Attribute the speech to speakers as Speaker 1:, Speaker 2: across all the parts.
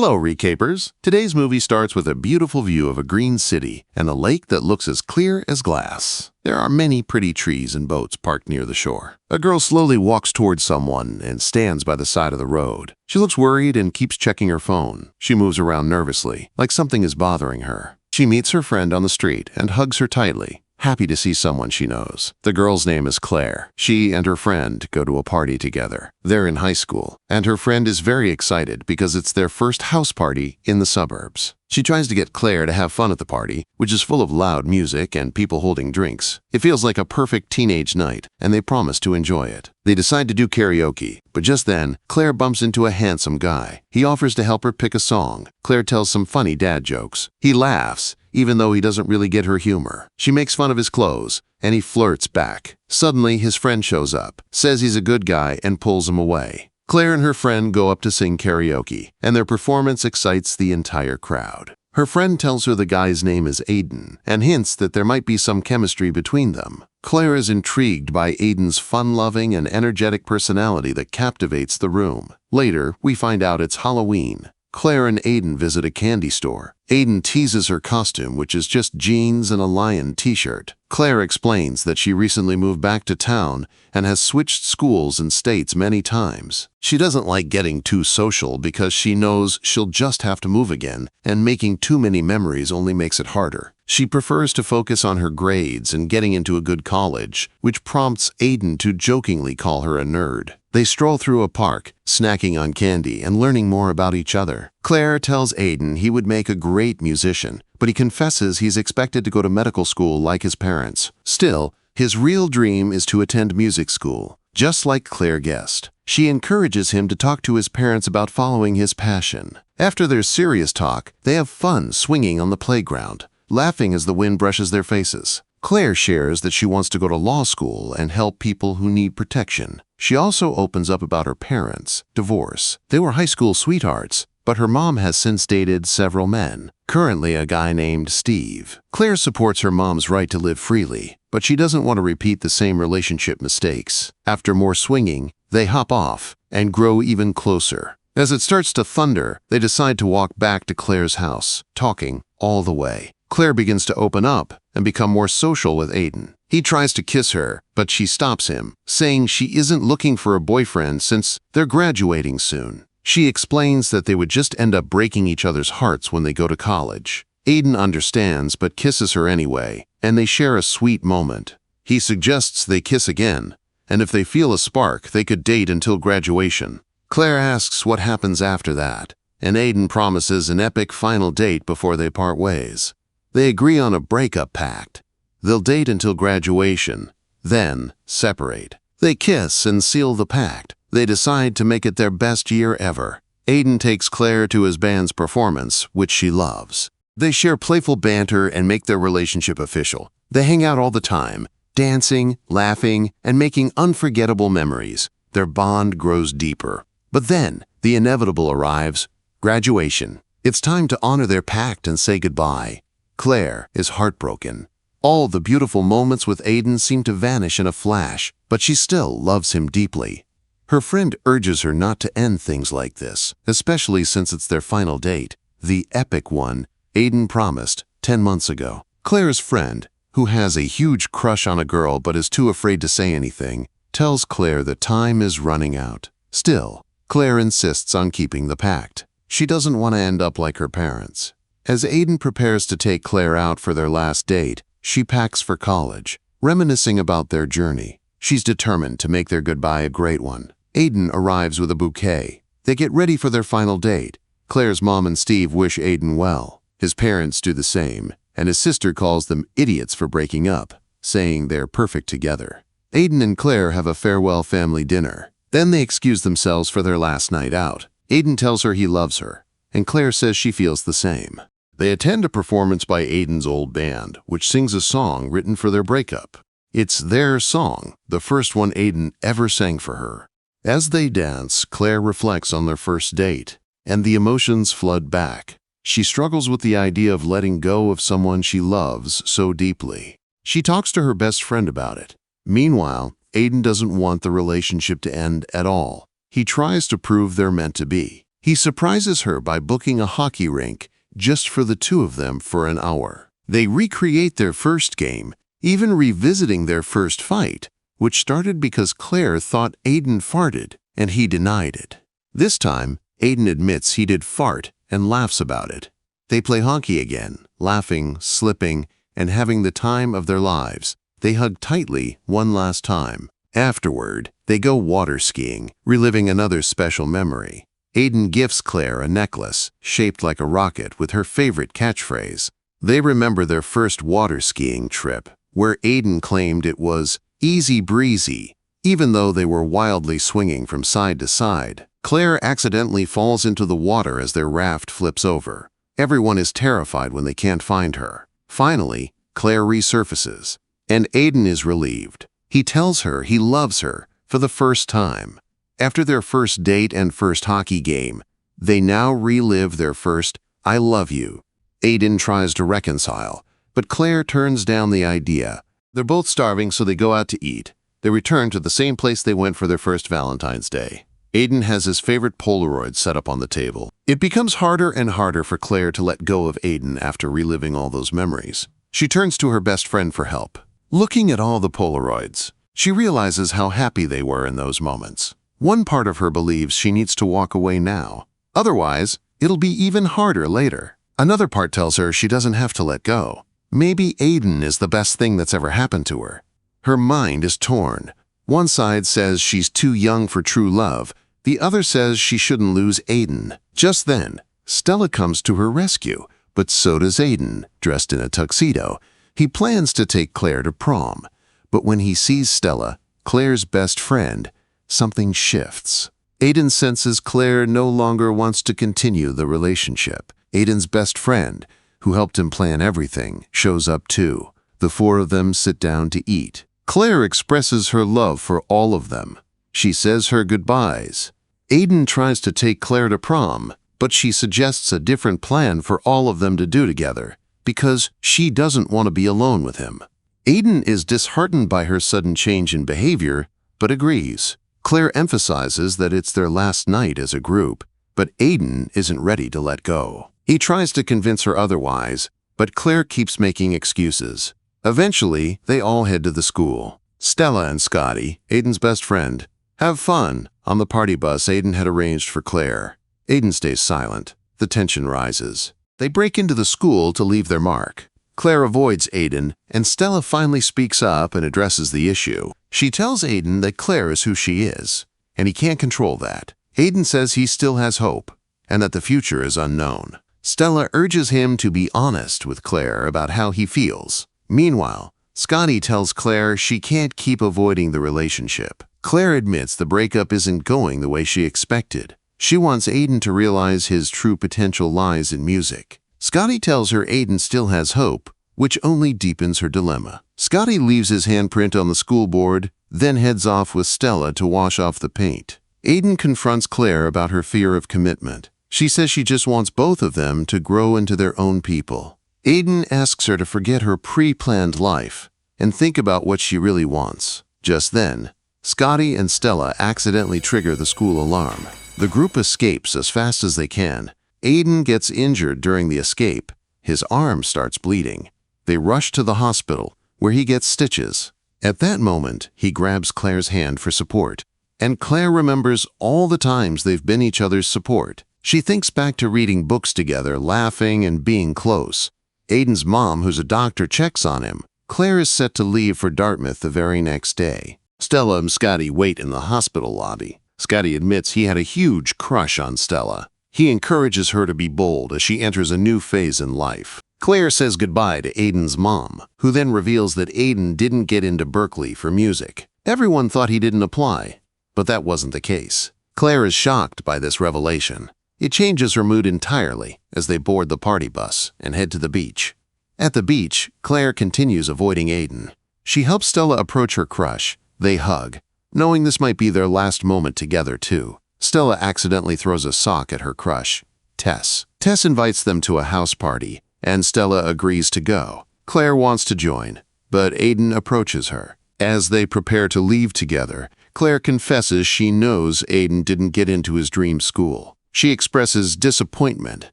Speaker 1: Hello, recapers! Today's movie starts with a beautiful view of a green city and a lake that looks as clear as glass. There are many pretty trees and boats parked near the shore. A girl slowly walks towards someone and stands by the side of the road. She looks worried and keeps checking her phone. She moves around nervously, like something is bothering her. She meets her friend on the street and hugs her tightly, happy to see someone she knows. The girl's name is Claire. She and her friend go to a party together. They're in high school, and her friend is very excited because it's their first house party in the suburbs. She tries to get Claire to have fun at the party, which is full of loud music and people holding drinks. It feels like a perfect teenage night, and they promise to enjoy it. They decide to do karaoke, but just then, Claire bumps into a handsome guy. He offers to help her pick a song. Claire tells some funny dad jokes. He laughs, even though he doesn't really get her humor. She makes fun of his clothes, and he flirts back. Suddenly, his friend shows up, says he's a good guy, and pulls him away. Claire and her friend go up to sing karaoke, and their performance excites the entire crowd. Her friend tells her the guy's name is Aidan, and hints that there might be some chemistry between them. Claire is intrigued by Aidan's fun-loving and energetic personality that captivates the room. Later, we find out it's Halloween. Claire and Aidan visit a candy store. Aidan teases her costume, which is just jeans and a lion t-shirt. Claire explains that she recently moved back to town and has switched schools and states many times. She doesn't like getting too social because she knows she'll just have to move again, and making too many memories only makes it harder. She prefers to focus on her grades and getting into a good college, which prompts Aidan to jokingly call her a nerd. They stroll through a park, snacking on candy and learning more about each other. Claire tells Aidan he would make a great musician, but he confesses he's expected to go to medical school like his parents. Still, his real dream is to attend music school, just like Claire guessed. She encourages him to talk to his parents about following his passion. After their serious talk, they have fun swinging on the playground, laughing as the wind brushes their faces. Claire shares that she wants to go to law school and help people who need protection. She also opens up about her parents' divorce. They were high school sweethearts, but her mom has since dated several men, currently a guy named Steve. Claire supports her mom's right to live freely, but she doesn't want to repeat the same relationship mistakes. After more swinging, they hop off and grow even closer. As it starts to thunder, they decide to walk back to Claire's house, talking all the way. Claire begins to open up and become more social with Aidan. He tries to kiss her, but she stops him, saying she isn't looking for a boyfriend since they're graduating soon. She explains that they would just end up breaking each other's hearts when they go to college. Aidan understands but kisses her anyway, and they share a sweet moment. He suggests they kiss again, and if they feel a spark, they could date until graduation. Claire asks what happens after that, and Aidan promises an epic final date before they part ways. They agree on a breakup pact. They'll date until graduation, then separate. They kiss and seal the pact. They decide to make it their best year ever. Aidan takes Claire to his band's performance, which she loves. They share playful banter and make their relationship official. They hang out all the time, dancing, laughing, and making unforgettable memories. Their bond grows deeper. But then, the inevitable arrives: graduation. It's time to honor their pact and say goodbye. Claire is heartbroken. All the beautiful moments with Aidan seem to vanish in a flash, but she still loves him deeply. Her friend urges her not to end things like this, especially since it's their final date, the epic one Aidan promised 10 months ago. Claire's friend, who has a huge crush on a girl but is too afraid to say anything, tells Claire that time is running out. Still, Claire insists on keeping the pact. She doesn't want to end up like her parents. As Aidan prepares to take Claire out for their last date, she packs for college, reminiscing about their journey. She's determined to make their goodbye a great one. Aidan arrives with a bouquet. They get ready for their final date. Claire's mom and Steve wish Aidan well. His parents do the same, and his sister calls them idiots for breaking up, saying they're perfect together. Aidan and Claire have a farewell family dinner. Then they excuse themselves for their last night out. Aidan tells her he loves her, and Claire says she feels the same. They attend a performance by Aidan's old band, which sings a song written for their breakup. It's their song, the first one Aidan ever sang for her. As they dance, Claire reflects on their first date, and the emotions flood back. She struggles with the idea of letting go of someone she loves so deeply. She talks to her best friend about it. Meanwhile, Aidan doesn't want the relationship to end at all. He tries to prove they're meant to be. He surprises her by booking a hockey rink just for the two of them for an hour. They recreate their first game, even revisiting their first fight, which started because Claire thought Aidan farted, and he denied it. This time, Aidan admits he did fart and laughs about it. They play hockey again, laughing, slipping, and having the time of their lives. They hug tightly one last time. Afterward, they go water skiing, reliving another special memory. Aidan gifts Claire a necklace shaped like a rocket with her favorite catchphrase. They remember their first water skiing trip, where Aidan claimed it was easy breezy, even though they were wildly swinging from side to side. Claire accidentally falls into the water as their raft flips over. Everyone is terrified when they can't find her. Finally, Claire resurfaces, and Aidan is relieved. He tells her he loves her for the first time. After their first date and first hockey game, they now relive their first "I love you." Aidan tries to reconcile, but Claire turns down the idea. They're both starving, so they go out to eat. They return to the same place they went for their first Valentine's Day. Aidan has his favorite Polaroid set up on the table. It becomes harder and harder for Claire to let go of Aidan after reliving all those memories. She turns to her best friend for help. Looking at all the Polaroids, she realizes how happy they were in those moments. One part of her believes she needs to walk away now. Otherwise, it'll be even harder later. Another part tells her she doesn't have to let go. Maybe Aidan is the best thing that's ever happened to her. Her mind is torn. One side says she's too young for true love. The other says she shouldn't lose Aidan. Just then, Stella comes to her rescue, but so does Aidan, dressed in a tuxedo. He plans to take Claire to prom, but when he sees Stella, Claire's best friend, something shifts. Aidan senses Claire no longer wants to continue the relationship. Aidan's best friend, who helped him plan everything, shows up too. The four of them sit down to eat. Claire expresses her love for all of them. She says her goodbyes. Aidan tries to take Claire to prom, but she suggests a different plan for all of them to do together, because she doesn't want to be alone with him. Aidan is disheartened by her sudden change in behavior, but agrees. Claire emphasizes that it's their last night as a group, but Aidan isn't ready to let go. He tries to convince her otherwise, but Claire keeps making excuses. Eventually, they all head to the school. Stella and Scotty, Aidan's best friend, have fun. On the party bus Aidan had arranged for Claire. Aidan stays silent. The tension rises. They break into the school to leave their mark. Claire avoids Aidan, and Stella finally speaks up and addresses the issue. She tells Aidan that Claire is who she is, and he can't control that. Aidan says he still has hope, and that the future is unknown. Stella urges him to be honest with Claire about how he feels. Meanwhile, Scotty tells Claire she can't keep avoiding the relationship. Claire admits the breakup isn't going the way she expected. She wants Aidan to realize his true potential lies in music. Scotty tells her Aidan still has hope, which only deepens her dilemma. Scotty leaves his handprint on the school board, then heads off with Stella to wash off the paint. Aidan confronts Claire about her fear of commitment. She says she just wants both of them to grow into their own people. Aidan asks her to forget her pre-planned life and think about what she really wants. Just then, Scotty and Stella accidentally trigger the school alarm. The group escapes as fast as they can. Aidan gets injured during the escape. His arm starts bleeding. They rush to the hospital, where he gets stitches. At that moment, he grabs Claire's hand for support, and Claire remembers all the times they've been each other's support. She thinks back to reading books together, laughing, and being close. Aidan's mom, who's a doctor, checks on him. Claire is set to leave for Dartmouth the very next day. Stella and Scotty wait in the hospital lobby. Scotty admits he had a huge crush on Stella. He encourages her to be bold as she enters a new phase in life. Claire says goodbye to Aidan's mom, who then reveals that Aidan didn't get into Berkeley for music. Everyone thought he didn't apply, but that wasn't the case. Claire is shocked by this revelation. It changes her mood entirely as they board the party bus and head to the beach. At the beach, Claire continues avoiding Aidan. She helps Stella approach her crush. They hug, knowing this might be their last moment together too. Stella accidentally throws a sock at her crush, Tess. Tess invites them to a house party, and Stella agrees to go. Claire wants to join, but Aidan approaches her. As they prepare to leave together, Claire confesses she knows Aidan didn't get into his dream school. She expresses disappointment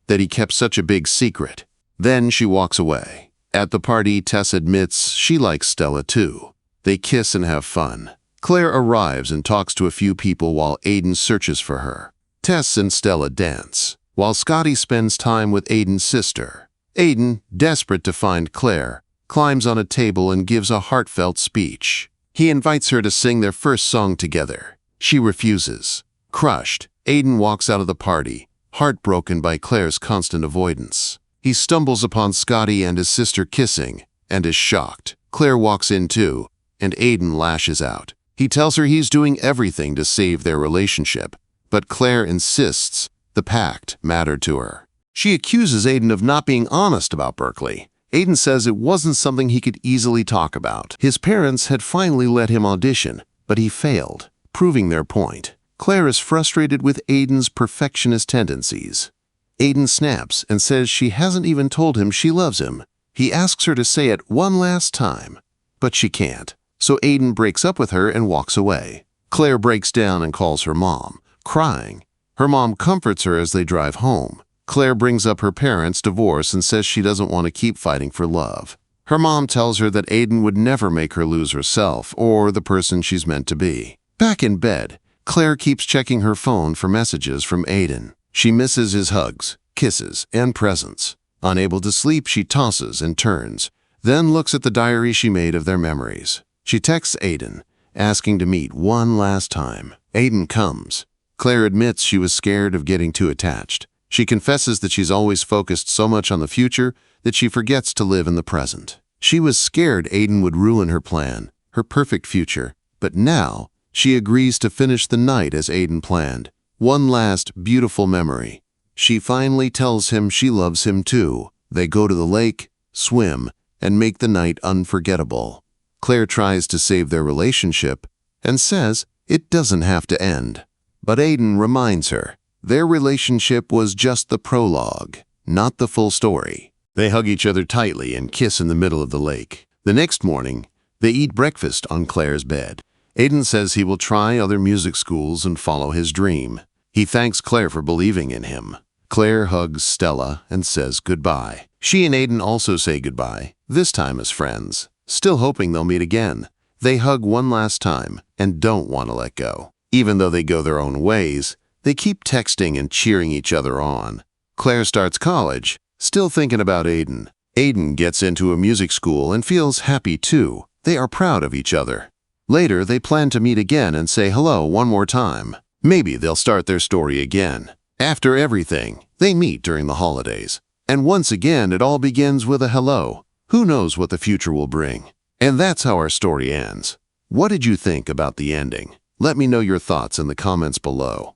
Speaker 1: that he kept such a big secret. Then she walks away. At the party, Tess admits she likes Stella too. They kiss and have fun. Claire arrives and talks to a few people while Aidan searches for her. Tess and Stella dance, while Scotty spends time with Aidan's sister. Aidan, desperate to find Claire, climbs on a table and gives a heartfelt speech. He invites her to sing their first song together. She refuses. Crushed, Aidan walks out of the party, heartbroken by Claire's constant avoidance. He stumbles upon Scotty and his sister kissing, and is shocked. Claire walks in too, and Aidan lashes out. He tells her he's doing everything to save their relationship, but Claire insists the pact mattered to her. She accuses Aidan of not being honest about Berkeley. Aidan says it wasn't something he could easily talk about. His parents had finally let him audition, but he failed, proving their point. Claire is frustrated with Aidan's perfectionist tendencies. Aidan snaps and says she hasn't even told him she loves him. He asks her to say it one last time, but she can't. So Aidan breaks up with her and walks away. Claire breaks down and calls her mom, crying. Her mom comforts her as they drive home. Claire brings up her parents' divorce and says she doesn't want to keep fighting for love. Her mom tells her that Aidan would never make her lose herself or the person she's meant to be. Back in bed, Claire keeps checking her phone for messages from Aidan. She misses his hugs, kisses, and presents. Unable to sleep, she tosses and turns, then looks at the diary she made of their memories. She texts Aidan, asking to meet one last time. Aidan comes. Claire admits she was scared of getting too attached. She confesses that she's always focused so much on the future that she forgets to live in the present. She was scared Aidan would ruin her plan, her perfect future, but now she agrees to finish the night as Aidan planned. One last beautiful memory. She finally tells him she loves him too. They go to the lake, swim, and make the night unforgettable. Claire tries to save their relationship and says it doesn't have to end. But Aidan reminds her their relationship was just the prologue, not the full story. They hug each other tightly and kiss in the middle of the lake. The next morning, they eat breakfast on Claire's bed. Aidan says he will try other music schools and follow his dream. He thanks Claire for believing in him. Claire hugs Stella and says goodbye. She and Aidan also say goodbye, this time as friends, still hoping they'll meet again. They hug one last time and don't want to let go. Even though they go their own ways, they keep texting and cheering each other on. Claire starts college, still thinking about Aidan. Aidan gets into a music school and feels happy too. They are proud of each other. Later, they plan to meet again and say hello one more time. Maybe they'll start their story again. After everything, they meet during the holidays. And once again, it all begins with a hello. Who knows what the future will bring? And that's how our story ends. What did you think about the ending? Let me know your thoughts in the comments below.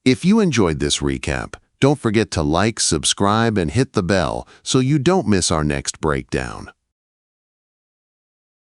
Speaker 1: If you enjoyed this recap, don't forget to like, subscribe, and hit the bell so you don't miss our next breakdown.